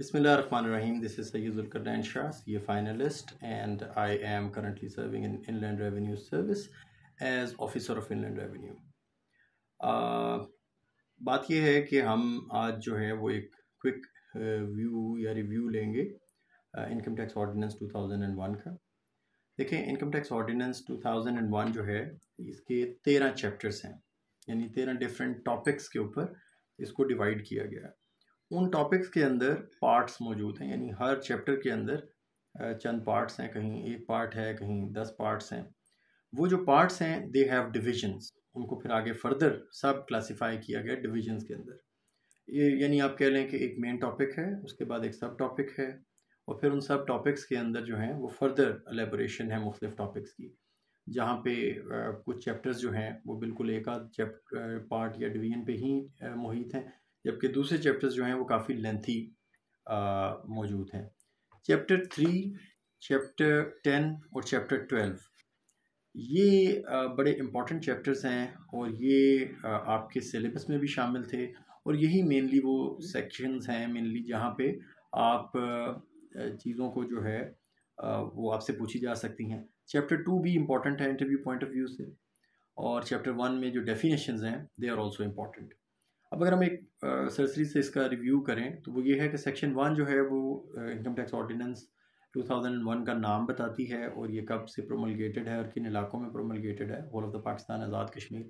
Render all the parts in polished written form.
Bismillahirrahmanirrahim. This is Sayyid Zulkarnain Shah, CA finalist, and I am currently serving in Inland Revenue Service as Officer of Inland Revenue. बात यह है कि हम आज जो है वो एक क्विक व्यू या रिव्यू लेंगे इनकम टैक्स ऑर्डिनेंस 2001 का। देखें, इनकम टैक्स ऑर्डिनेंस 2001 जो है इसके 13 चैप्टर्स हैं, यानी 13 डिफरेंट टॉपिक्स के ऊपर इसको डिवाइड किया गया है। उन टॉपिक्स के अंदर पार्ट्स मौजूद हैं, यानी हर चैप्टर के अंदर चंद पार्ट्स हैं, कहीं एक पार्ट है, कहीं 10 पार्ट्स हैं। वो जो पार्ट्स हैं दे हैव डिविजन्स, उनको फिर आगे फर्दर सब क्लासिफाई किया गया डिविजन्स के अंदर। ये यानी आप कह लें कि एक मेन टॉपिक है, उसके बाद एक सब टॉपिक है, और फिर उन सब टॉपिक्स के अंदर जो हैं वो फर्दर एलेबोरेशन है मुख्तलिफ टॉपिक्स की, जहाँ पे कुछ चैप्टर्स जो हैं वो बिल्कुल एक आध पार्ट या डिवीजन पे ही मुहित हैं, जबकि दूसरे चैप्टर्स जो हैं वो काफ़ी लेंथी मौजूद हैं। चैप्टर 3, चैप्टर 10 और चैप्टर 12 ये बड़े इम्पॉर्टेंट चैप्टर्स हैं, और ये आपके सिलेबस में भी शामिल थे, और यही मेनली वो सेक्शंस हैं मेनली जहाँ पे आप चीज़ों को जो है वो आपसे पूछी जा सकती हैं। चैप्टर 2 भी इम्पॉर्टेंट है इंटरव्यू पॉइंट ऑफ व्यू से, और चैप्टर 1 में जो डेफिनेशंस हैं दे आर ऑल्सो इम्पॉर्टेंट। अब अगर हम एक सरसरी से इसका रिव्यू करें तो वो ये है कि सेक्शन 1 जो है वो इनकम टैक्स ऑर्डिनेंस 2001 का नाम बताती है, और ये कब से प्रोमलगेटेड है और किन इलाकों में प्रोमलगेटेड है, whole of the Pakistan, Azad Kashmir,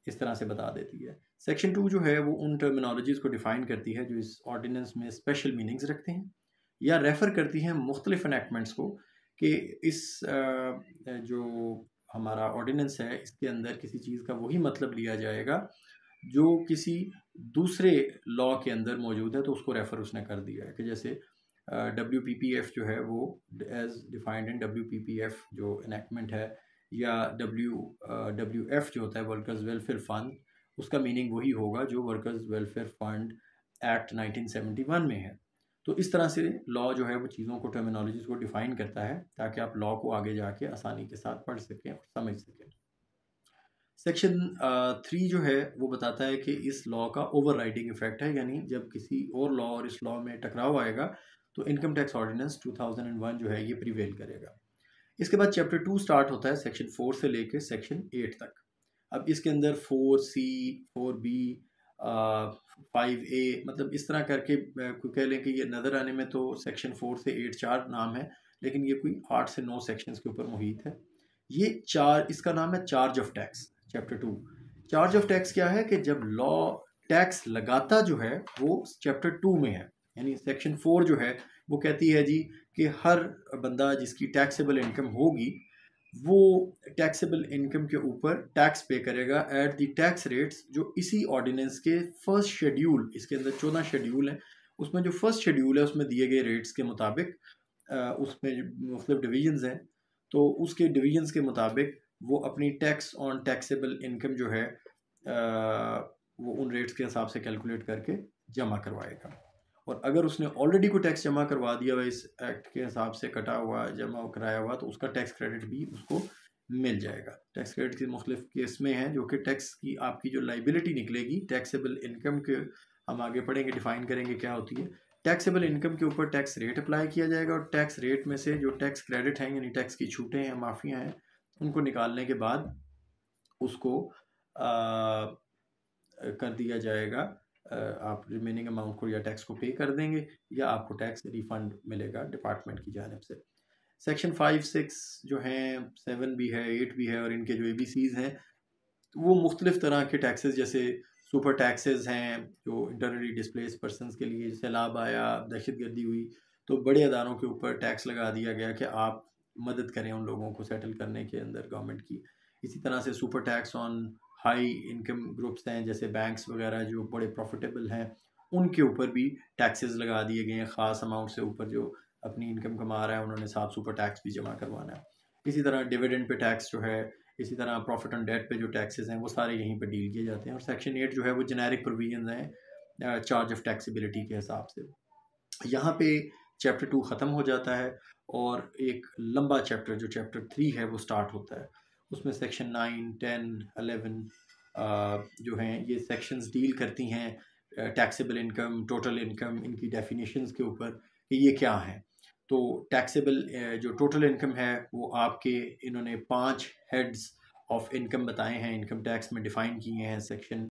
इस तरह से बता देती है। सेक्शन 2 जो है वो उन टर्मिनोलॉजीज़ को डिफ़ाइन करती है जो इस ऑर्डिनेंस में स्पेशल मीनिंग्स रखते हैं या रेफ़र करती हैं मुख्तलिफ एनेक्टमेंट्स को, कि इस जो हमारा ऑर्डिनेंस है इसके अंदर किसी चीज़ का वही मतलब लिया जाएगा जो किसी दूसरे लॉ के अंदर मौजूद है, तो उसको रेफ़र उसने कर दिया है। कि जैसे WPPF जो है वो एज डिफाइंड इन WPPF जो इनेक्टमेंट है, या WWF जो होता है वर्कर्स वेलफेयर फ़ंड, उसका मीनिंग वही होगा जो वर्कर्स वेलफेयर फ़ंड एक्ट 1971 में है। तो इस तरह से लॉ जो है वो चीज़ों को, टर्मिनोलॉजीज़ को डिफ़ाइन करता है ताकि आप लॉ को आगे जाके आसानी के साथ पढ़ सकें और समझ सकें। सेक्शन 3 जो है वो बताता है कि इस लॉ का ओवर राइडिंग इफेक्ट है, यानी जब किसी और लॉ और इस लॉ में टकराव आएगा तो इनकम टैक्स ऑर्डिनेंस 2001 जो है ये प्रिवेल करेगा। इसके बाद चैप्टर 2 स्टार्ट होता है सेक्शन 4 से लेकर सेक्शन 8 तक। अब इसके अंदर 4C, 4B, 5A, मतलब इस तरह करके कोई कह लें कि ये नज़र आने में तो सेक्शन 4 से 8 4 नाम है, लेकिन ये कोई 8 से 9 सेक्शंस के ऊपर मुहित है। ये इसका नाम है charge of tax. Chapter 2 charge of tax क्या है कि जब लॉ टैक्स लगाता जो है वो चैप्टर 2 में है, यानी सेक्शन 4 जो है वो कहती है जी कि हर बंदा जिसकी टैक्सेबल इनकम होगी वो टैक्सेबल इनकम के ऊपर टैक्स पे करेगा एट द टैक्स रेट्स जो इसी ऑर्डिनेंस के फर्स्ट शेड्यूल, इसके अंदर 14 शेड्यूल है, उसमें जो फर्स्ट शेड्यूल है उसमें दिए गए रेट्स के मुताबिक उसमें मुख्तलिफ डिवीजन्स हैं, तो उसके डिवीजन्स के मुताबिक वो अपनी टैक्स ऑन टैक्सेबल इनकम जो है वो उन रेट्स के हिसाब से कैलकुलेट करके जमा करवाएगा। और अगर उसने ऑलरेडी कोई टैक्स जमा करवा दिया हुआ इस एक्ट के हिसाब से कटा हुआ जमा कराया हुआ, तो उसका टैक्स क्रेडिट भी उसको मिल जाएगा। टैक्स क्रेडिट की मुख्तलिफ केस में हैं, जो कि टैक्स की आपकी जो लाइबिलिटी निकलेगी टैक्सेबल इनकम के, हम आगे पढ़ेंगे, डिफाइन करेंगे क्या होती है। टैक्सेबल इनकम के ऊपर टैक्स रेट अप्लाई किया जाएगा, और टैक्स रेट में से जो टैक्स क्रेडिट हैं यानी टैक्स की छूटें हैं, माफ़ियाँ हैं, उनको निकालने के बाद उसको कर दिया जाएगा, आप रिमेनिंग अमाउंट को या टैक्स को पे कर देंगे या आपको टैक्स रिफंड मिलेगा डिपार्टमेंट की जानिब से। सेक्शन 5, 6 जो हैं, 7 भी है, 8 भी है, और इनके जो ABCs हैं वो मुख्तलिफ तरह के टैक्सेस, जैसे सुपर टैक्सेस हैं जो इंटरनली डिस्प्लेस पर्सनस के लिए, सैलाब आया, दहशतगर्दी हुई, तो बड़े अदारों के ऊपर टैक्स लगा दिया गया कि आप मदद करें उन लोगों को सेटल करने के अंदर गवर्नमेंट की। इसी तरह से super tax on high income groups हैं, जैसे बैंक्स वगैरह जो बड़े प्रॉफिटेबल हैं, उनके ऊपर भी टैक्सेस लगा दिए गए हैं। ख़ास अमाउंट से ऊपर जो अपनी इनकम कमा रहा है उन्होंने साथ सुपर टैक्स भी जमा करवाना है। इसी तरह डिविडेंड पे टैक्स जो है, इसी तरह प्रॉफिट ऑन डेट पे जो टैक्सेस हैं वो सारे यहीं पे डील किए जाते हैं। और सेक्शन 8 जो है वो जेनेरिक प्रोविजन हैं चार्ज ऑफ टैक्सेबिलिटी के हिसाब से। यहाँ पे चैप्टर 2 ख़त्म हो जाता है, और एक लंबा चैप्टर जो चैप्टर 3 है वो स्टार्ट होता है। उसमें सेक्शन 9, 10, 11 जो हैं ये सेक्शंस डील करती हैं टैक्सेबल इनकम, टोटल इनकम, इनकी डेफिनेशंस के ऊपर कि ये क्या है। तो टैक्सेबल जो टोटल इनकम है वो आपके इन्होंने 5 हेड्स ऑफ इनकम बताए हैं, इनकम टैक्स में डिफ़ाइन किए हैं सेक्शन